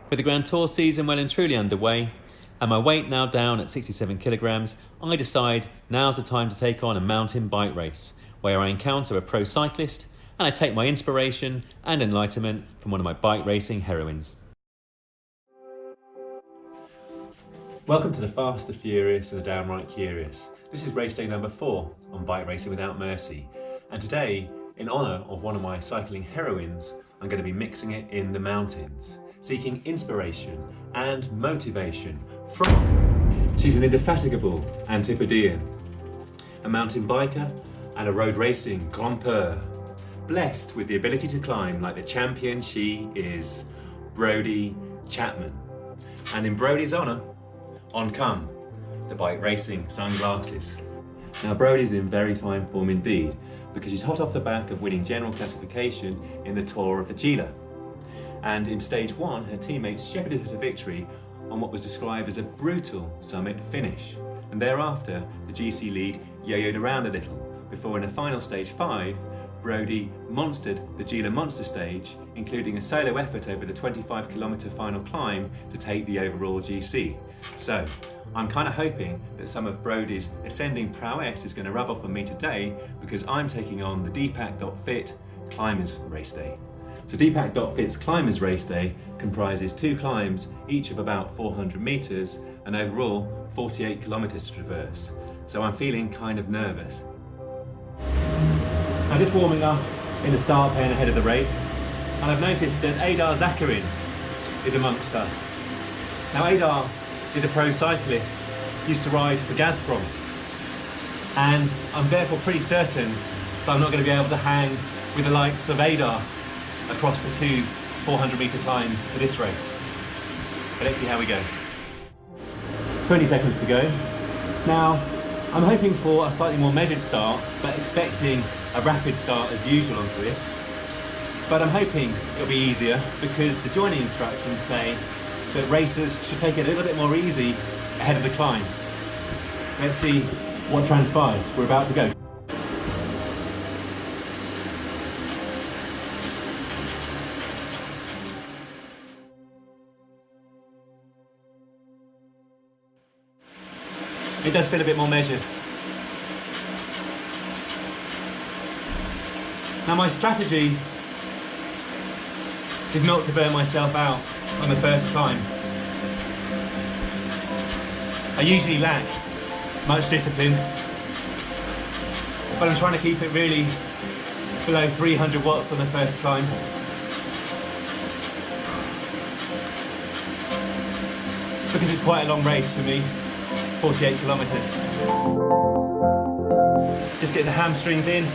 With the Grand Tour season well and truly underway, and my weight now down at 67 kilograms, I decide now's the time to take on a mountain bike race, where I encounter a pro cyclist and I take my inspiration and enlightenment from one of my bike racing heroines. Welcome to the Fast, the Furious and the Downright Curious. This is race day number 4 on Bike Racing Without Mercy. And today, in honour of one of my cycling heroines, I'm going to be mixing it in the mountains, seeking inspiration and motivation from... She's an indefatigable Antipodean, a mountain biker and a road racing grand-père, blessed with the ability to climb like the champion she is, Brodie Chapman. And in Brodie's honour, on come the bike racing sunglasses. Now Brodie's in very fine form indeed, because she's hot off the back of winning general classification in the Tour of the Gila. And in stage 1, her teammates shepherded her to victory on what was described as a brutal summit finish. And thereafter, the GC lead yo-yoed around a little, before in the final stage 5, Brodie monstered the Gila Monster stage, including a solo effort over the 25-kilometre final climb to take the overall GC. So, I'm kind of hoping that some of Brodie's ascending prowess is going to rub off on me today, because I'm taking on the Deepak.Fit Climbers Race Day. So Deepak.Fit's Climbers Race Day comprises 2 climbs, each of about 400 metres, and overall 48 kilometres to traverse. So I'm feeling kind of nervous. I'm just warming up in the start pen ahead of the race, and I've noticed that Adar Zakarin is amongst us. Now Adar is a pro cyclist, used to ride for Gazprom, and I'm therefore pretty certain that I'm not going to be able to hang with the likes of Adar across the 2 400-metre climbs for this race. But let's see how we go. 20 seconds to go. Now, I'm hoping for a slightly more measured start, but expecting a rapid start as usual on Zwift. But I'm hoping it'll be easier, because the joining instructions say that racers should take it a little bit more easy ahead of the climbs. Let's see what transpires. We're about to go. It does feel a bit more measured. Now my strategy is not to burn myself out on the first climb. I usually lack much discipline, but I'm trying to keep it really below 300 watts on the first climb. Because it's quite a long race for me. 48 kilometres. Just get the hamstrings in. A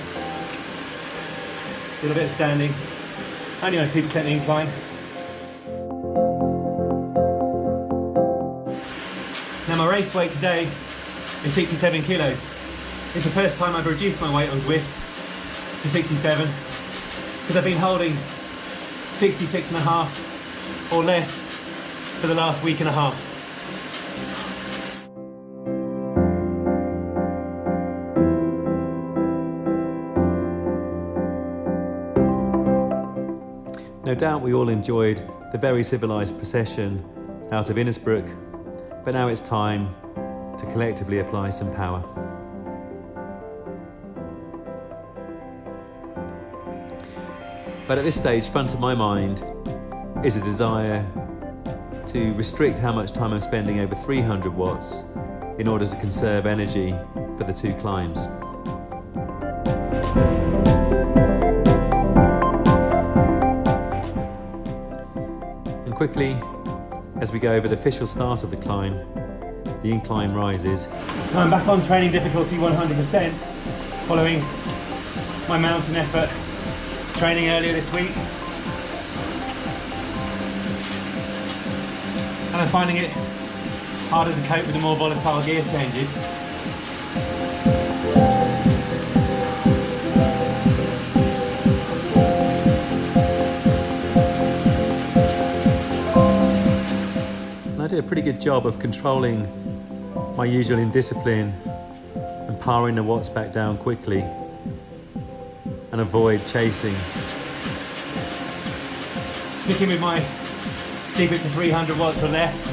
little bit of standing. Only on a 2% incline. Now my race weight today is 67 kilos. It's the first time I've reduced my weight on Zwift to 67, because I've been holding 66.5 or less for the last week and a half. No doubt we all enjoyed the very civilised procession out of Innsbruck, but now it's time to collectively apply some power. But at this stage, front of my mind is a desire to restrict how much time I'm spending over 300 watts in order to conserve energy for the 2 climbs. Quickly, as we go over the official start of the climb, the incline rises. I'm back on training difficulty 100%, following my mountain effort training earlier this week. And I'm finding it harder to cope with the more volatile gear changes. I did a pretty good job of controlling my usual indiscipline and powering the watts back down quickly and avoid chasing. Sticking with my keep it to 300 watts or less.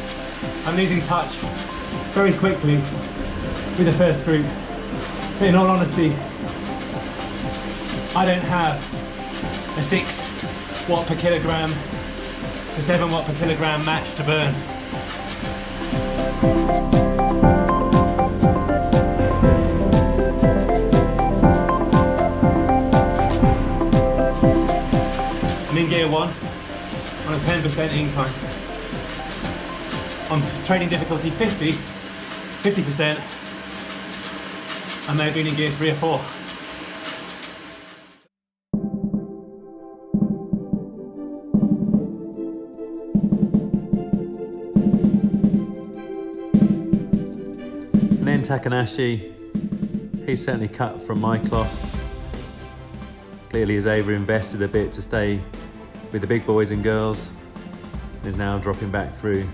I'm losing touch very quickly with the first group. But in all honesty, I don't have a 6 watt per kilogram to 7 watt per kilogram match to burn. I'm in gear 1 on a 10% incline. On training difficulty 50%, I may have been in gear 3 or 4. And then Takanashi, he's certainly cut from my cloth. Clearly has over-invested a bit to stay with the big boys and girls, and is now dropping back through.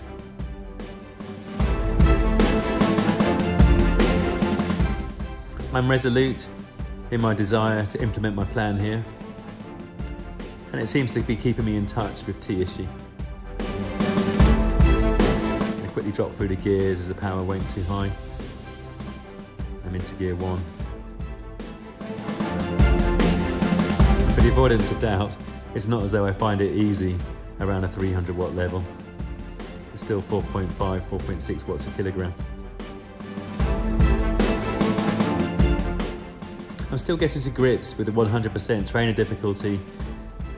I'm resolute in my desire to implement my plan here, and it seems to be keeping me in touch with T-Ishi. I quickly dropped through the gears as the power went too high. I'm into gear 1. For the avoidance of doubt, it's not as though I find it easy around a 300 watt level. It's still 4.5, 4.6 watts a kilogram. I'm still getting to grips with the 100% trainer difficulty,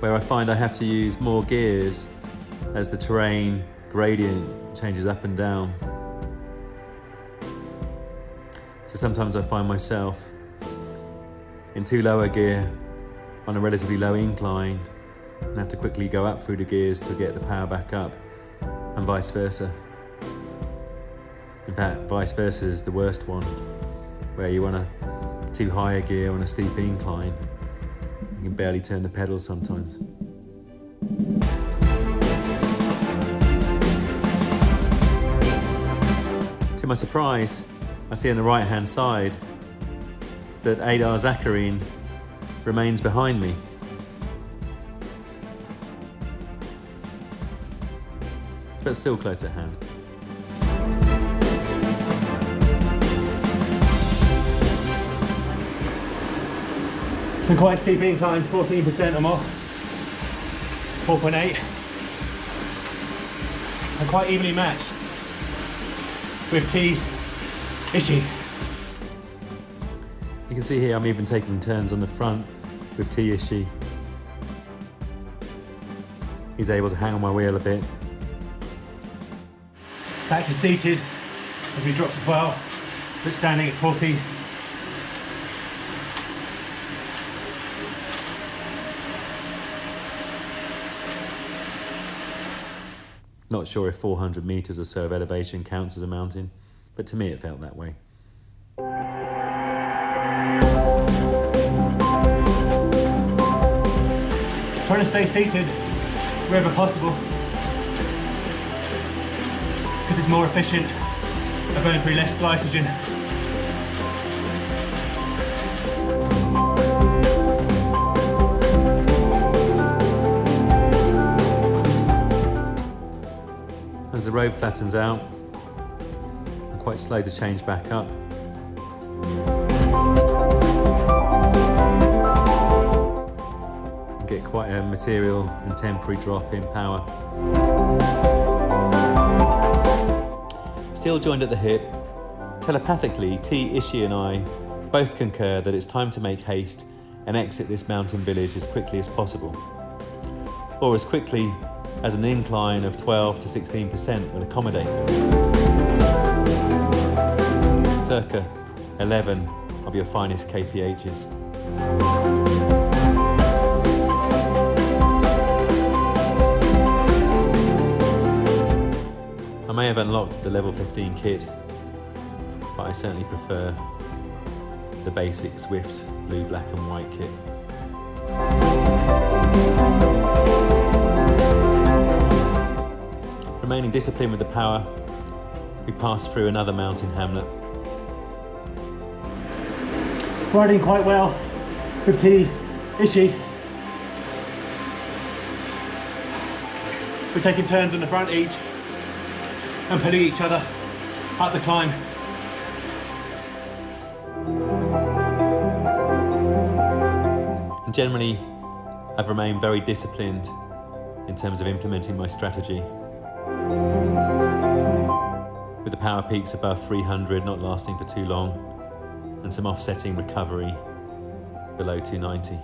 where I find I have to use more gears as the terrain gradient changes up and down. So sometimes I find myself in too low a gear on a relatively low incline and have to quickly go up through the gears to get the power back up, and vice versa. In fact, vice versa is the worst one, where you want a too high a gear on a steep incline. You can barely turn the pedals sometimes. To my surprise, I see on the right hand side that Adar Zakharine remains behind me. But still close at hand. Some quite steep inclines, 14% or more, 4.8. And quite evenly matched with T-Ishi. You can see here I'm even taking turns on the front with T-Ishi. He's able to hang on my wheel a bit. Back to seated as we drop to 12, but standing at 14. Not sure if 400 meters or so of elevation counts as a mountain, but to me it felt that way. Trying to stay seated wherever possible, because it's more efficient. I burn through less glycogen. As the road flattens out, I'm quite slow to change back up. And get quite a material and temporary drop in power. Still joined at the hip, telepathically T-Ishi and I both concur that it's time to make haste and exit this mountain village as quickly as possible. Or as quickly as an incline of 12 to 16% will accommodate. Circa 11 of your finest kphs. I may have unlocked the level 15 kit, but I certainly prefer the basic Zwift blue, black and white kit. Remaining disciplined with the power, we pass through another mountain hamlet. Riding quite well with T-Ishi. We're taking turns on the front each and pulling each other up the climb. And generally, I've remained very disciplined in terms of implementing my strategy. With the power peaks above 300 not lasting for too long, and some offsetting recovery below 290.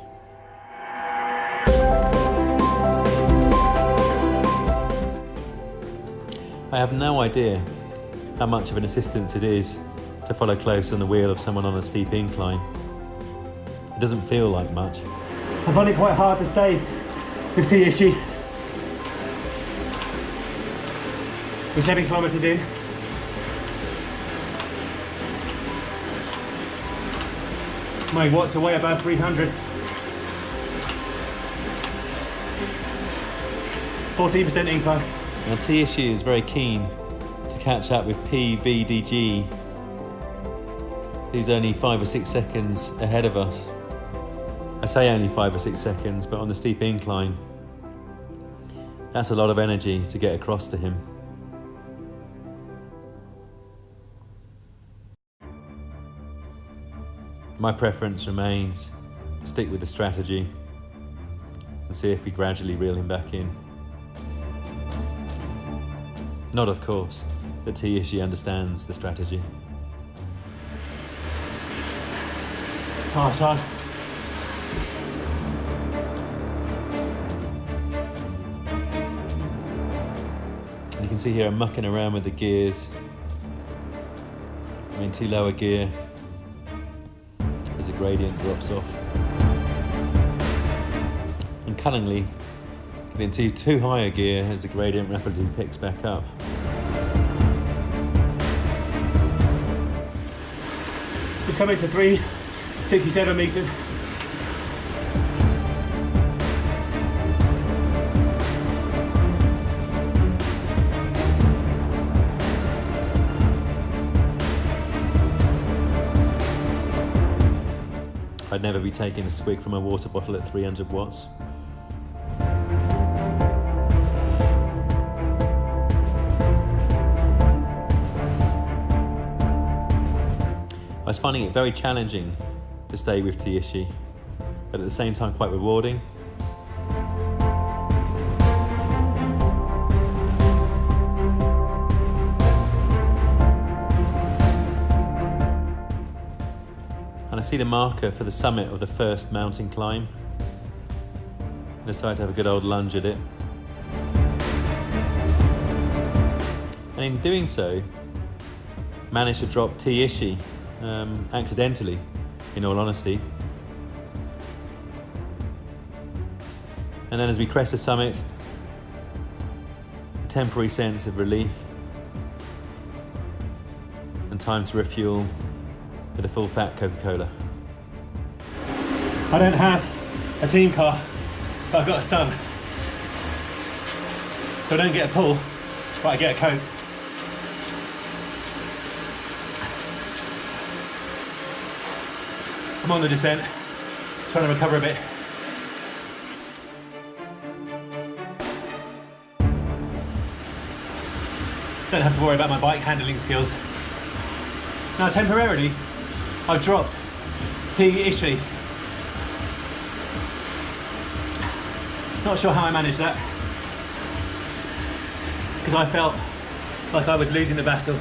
I have no idea how much of an assistance it is to follow close on the wheel of someone on a steep incline. It doesn't feel like much. I find it quite hard to stay with T-Ishi. We're 7 kilometres in. My watts are way above 300. 14% incline. Now T-Ishi is very keen to catch up with PVDG, who's only 5 or 6 seconds ahead of us. I say only 5 or 6 seconds, but on the steep incline, that's a lot of energy to get across to him. My preference remains to stick with the strategy and see if we gradually reel him back in. Not, of course, that T-Ishi understands the strategy. Oh, it's hard. And you can see here I'm mucking around with the gears. I'm in too low a gear as the gradient drops off. And cunningly, get into too high a gear as the gradient rapidly picks back up. It's coming to 367 metres. I'd never be taking a swig from a water bottle at 300 watts. I was finding it very challenging to stay with T-Ishi, but at the same time quite rewarding. And I see the marker for the summit of the first mountain climb. I decided to have a good old lunge at it. And in doing so, managed to drop T-Ishi accidentally, in all honesty. And then as we crest the summit, a temporary sense of relief and time to refuel with a full fat Coca-Cola. I don't have a team car, but I've got a son. So I don't get a pull, but I get a Coke. I'm on the descent, trying to recover a bit. Don't have to worry about my bike handling skills. Now temporarily, I've dropped T-Ishi. Not sure how I managed that, because I felt like I was losing the battle.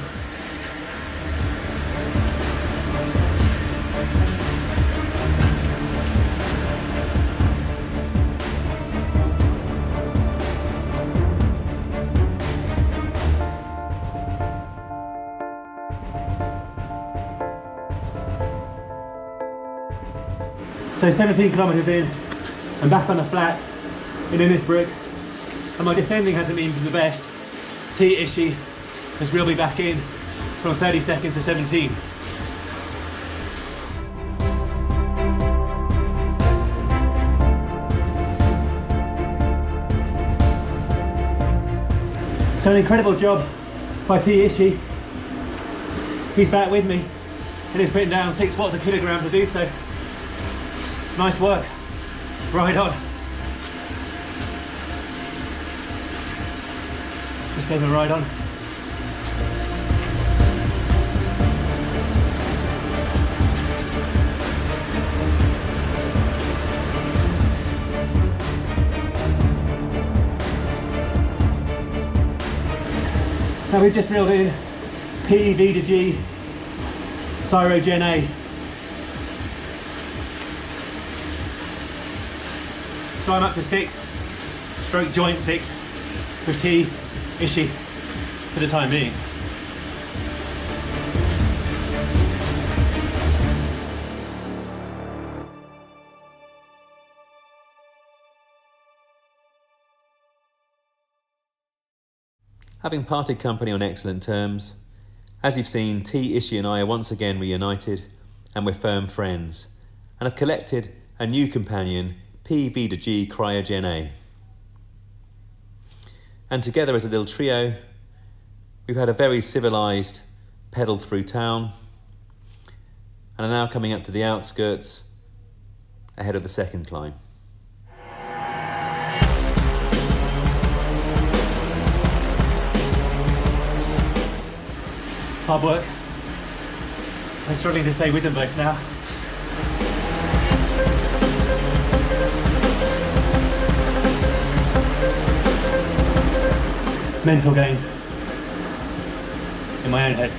So 17 kilometres in, I'm back on the flat in Innisbrook, and my descending hasn't been the best. T-Ishi has reeled me back in from 30 seconds to 17. So an incredible job by T-Ishi. He's back with me and he's putting down 6 watts a kilogram to do so. Nice work. Right on. gave him a ride on. Now we've just reeled in P, V to G, Cyro Gen A. So I'm up to 6th, stroke joint 6th, with T, Ishii, for the time being. Having parted company on excellent terms, as you've seen, T, Ishii and I are once again reunited and we're firm friends and have collected a new companion, P, V to G Cryogen A. And together as a little trio, we've had a very civilised pedal through town and are now coming up to the outskirts ahead of the second climb. Hard work. I'm struggling to stay with them both now. Mental games in my own head.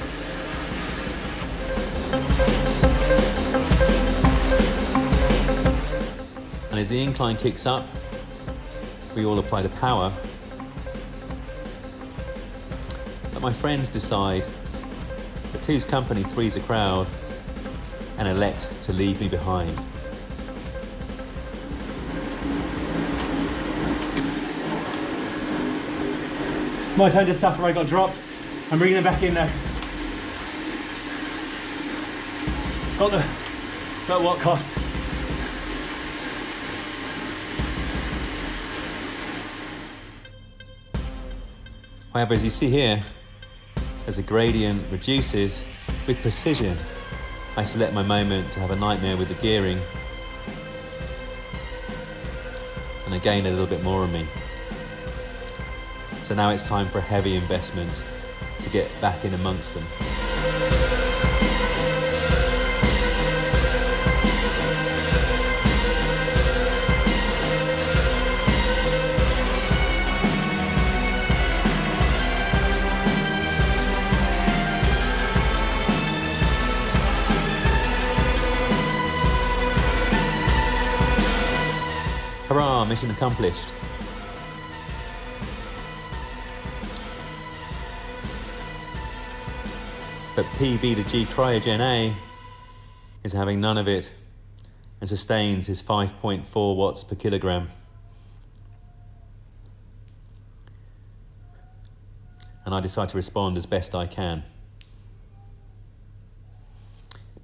And as the incline kicks up, we all apply the power. But my friends decide that two's company three's a crowd and elect to leave me behind. My turn to suffer, I got dropped. I'm bringing them back in now. Got at what cost? However, as you see here, as the gradient reduces with precision, I select my moment to have a nightmare with the gearing and I gain a little bit more of me. So now it's time for a heavy investment to get back in amongst them. Hurrah, mission accomplished. But PV to G Cryogen A is having none of it and sustains his 5.4 watts per kilogram. And I decide to respond as best I can.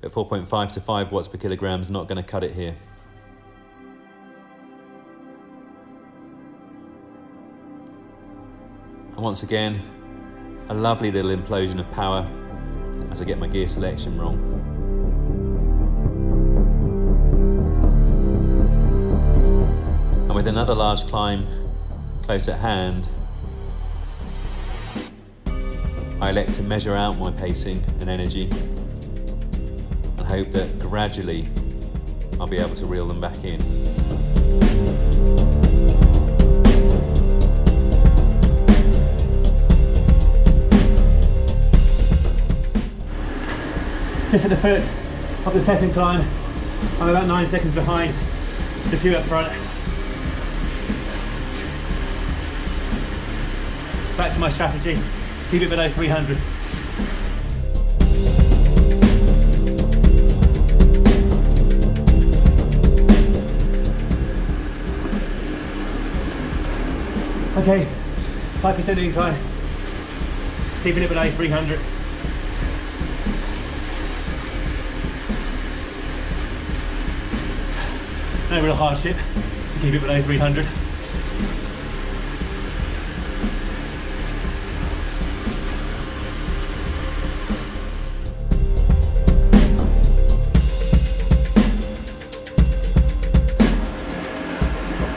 But 4.5 to 5 watts per kilogram is not going to cut it here. And once again, a lovely little implosion of power as I get my gear selection wrong. And with another large climb close at hand, I elect to measure out my pacing and energy and hope that gradually I'll be able to reel them back in. Just at the foot of the second climb, I'm about 9 seconds behind the two up front. Back to my strategy, keep it below 300. Okay, 5% incline, keeping it below 300. No real hardship to keep it below 300.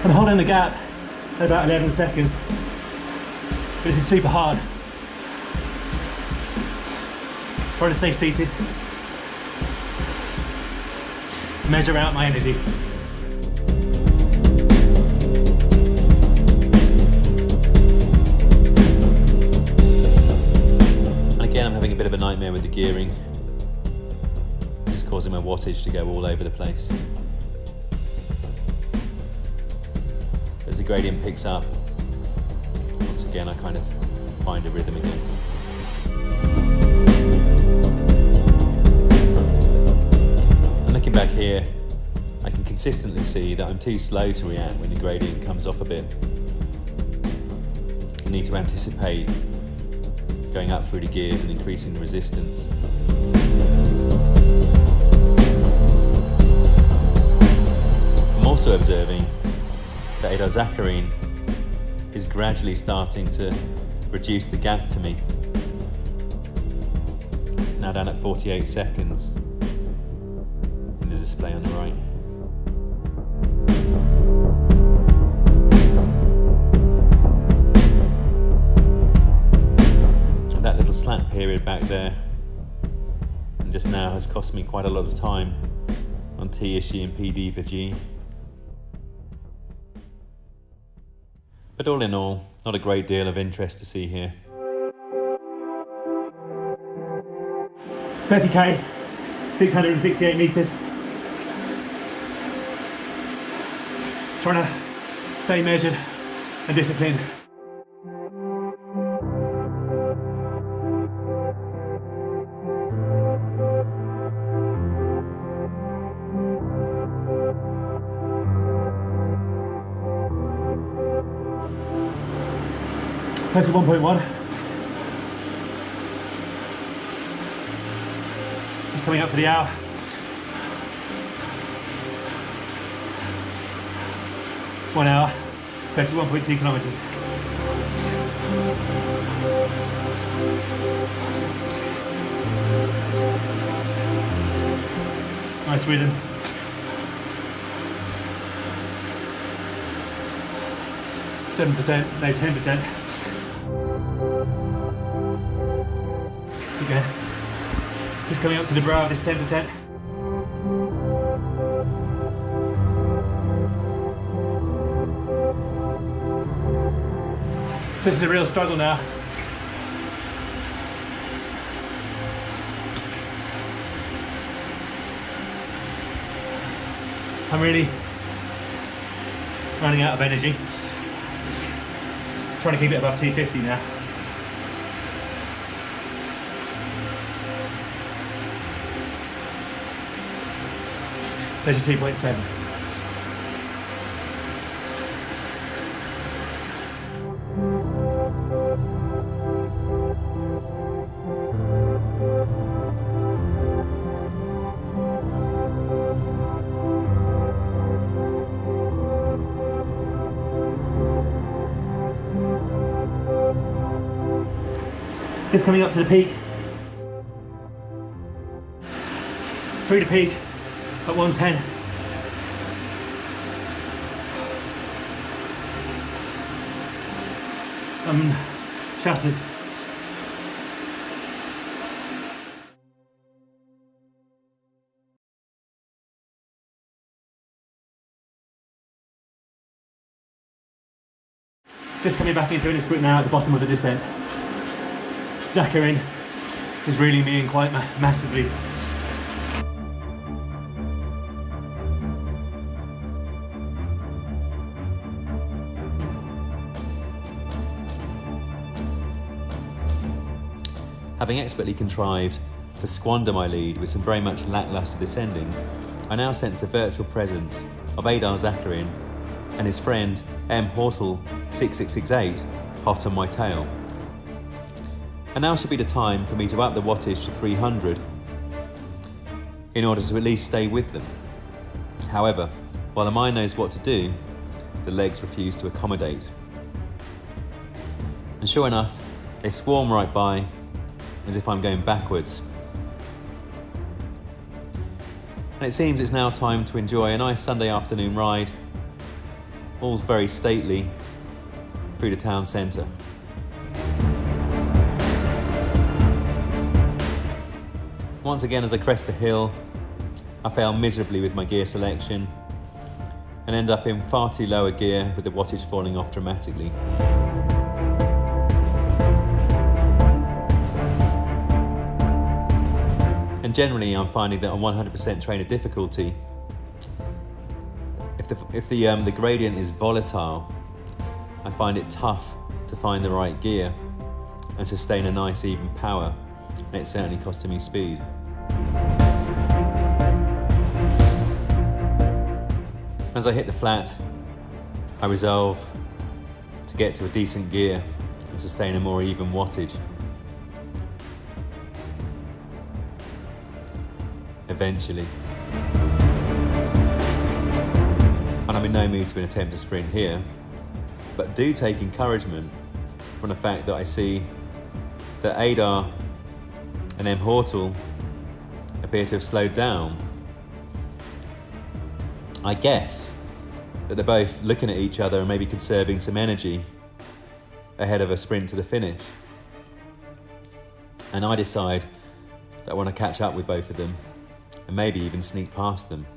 I'm holding the gap at about 11 seconds. This is super hard. Trying to stay seated. Measure out my energy. And again, I'm having a bit of a nightmare with the gearing. It's causing my wattage to go all over the place. As the gradient picks up, once again I kind of find a rhythm again. And looking back here, I can consistently see that I'm too slow to react when the gradient comes off a bit. I need to anticipate going up through the gears and increasing the resistance. I'm also observing that Zacharine is gradually starting to reduce the gap to me. It's now down at 48 seconds in the display on the right. And that little slack period back there and just now has cost me quite a lot of time on T issue and PD for G. But all in all, not a great deal of interest to see here. 30k, 668 metres. Trying to stay measured and disciplined. That's a 1.1. Just coming up for the hour. One hour, 31.2 kilometres. Nice rhythm. %, no 10%. Okay. Just coming up to the brow of this 10%. So this is a real struggle now. I'm really running out of energy. Trying to keep it above 250 now. There's your 2.7. Just coming up to the peak. Through the peak at 110. I'm shattered. Just coming back into Innisbrook now at the bottom of the descent. Zacharine is reeling me in quite massively. Having expertly contrived to squander my lead with some very much lacklustre descending, I now sense the virtual presence of Zacharine and his friend M. Hortel 6668 hot on my tail. And now should be the time for me to up the wattage to 300 in order to at least stay with them. However, while the mind knows what to do, the legs refuse to accommodate. And sure enough, they swarm right by as if I'm going backwards. And it seems it's now time to enjoy a nice Sunday afternoon ride, all very stately, through the town centre. Once again, as I crest the hill, I fail miserably with my gear selection and end up in far too low a gear with the wattage falling off dramatically. And generally I'm finding that on 100% trainer difficulty, if the gradient is volatile, I find it tough to find the right gear and sustain a nice even power, and it's certainly costing me speed. As I hit the flat, I resolve to get to a decent gear and sustain a more even wattage. Eventually. And I'm in no mood to attempt a sprint here, but do take encouragement from the fact that I see that Adar and M. Hortel appear to have slowed down. I guess that they're both looking at each other and maybe conserving some energy ahead of a sprint to the finish. And I decide that I want to catch up with both of them and maybe even sneak past them.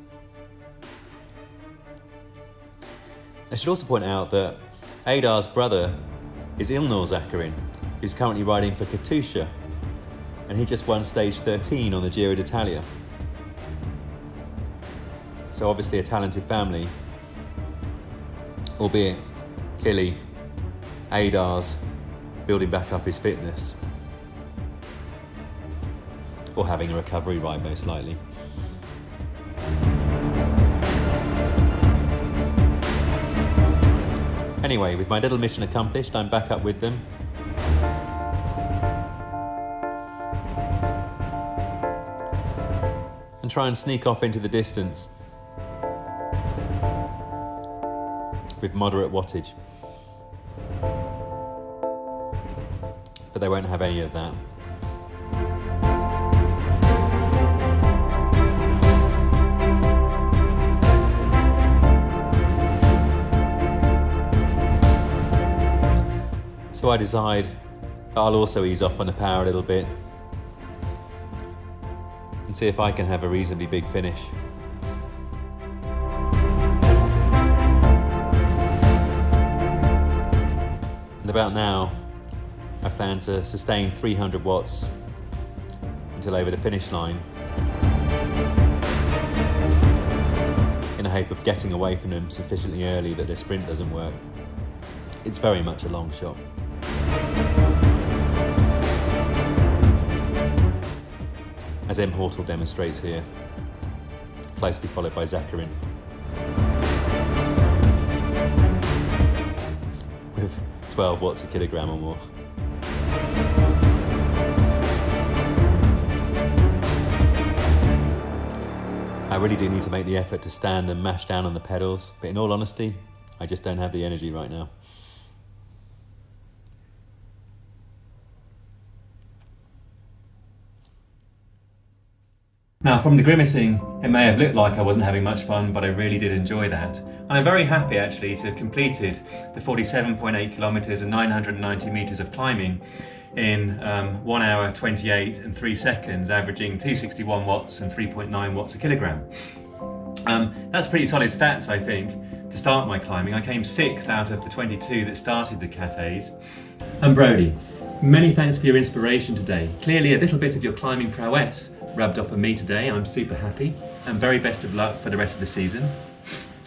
I should also point out that Adar's brother is Ilnur Zakarin, who's currently riding for Katusha, and he just won stage 13 on the Giro d'Italia. So obviously a talented family, albeit clearly Adar's building back up his fitness, or having a recovery ride most likely. Anyway, with my little mission accomplished, I'm back up with them. And try and sneak off into the distance with moderate wattage. But they won't have any of that. So I decide that I'll also ease off on the power a little bit and see if I can have a reasonably big finish. And about now, I plan to sustain 300 watts until over the finish line, in the hope of getting away from them sufficiently early that their sprint doesn't work. It's very much a long shot. As M. Hortel demonstrates here, closely followed by Zakarin, with 12 watts a kilogram or more. I really do need to make the effort to stand and mash down on the pedals, but in all honesty, I just don't have the energy right now. Now, from the grimacing, it may have looked like I wasn't having much fun, but I really did enjoy that. And I'm very happy actually to have completed the 47.8 kilometers and 990 meters of climbing in 1 hour 28 and 3 seconds, averaging 261 watts and 3.9 watts a kilogram. That's pretty solid stats, I think, to start my climbing. I came 6th out of the 22 that started the Cates. And Brody, many thanks for your inspiration today. Clearly a little bit of your climbing prowess rubbed off on me today. I'm super happy, and very best of luck for the rest of the season.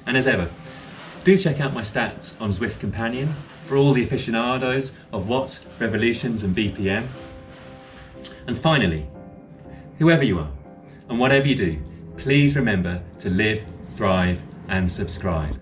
And as ever, do check out my stats on Zwift Companion for all the aficionados of watts, revolutions and BPM. And finally, whoever you are and whatever you do, please remember to live, thrive and subscribe.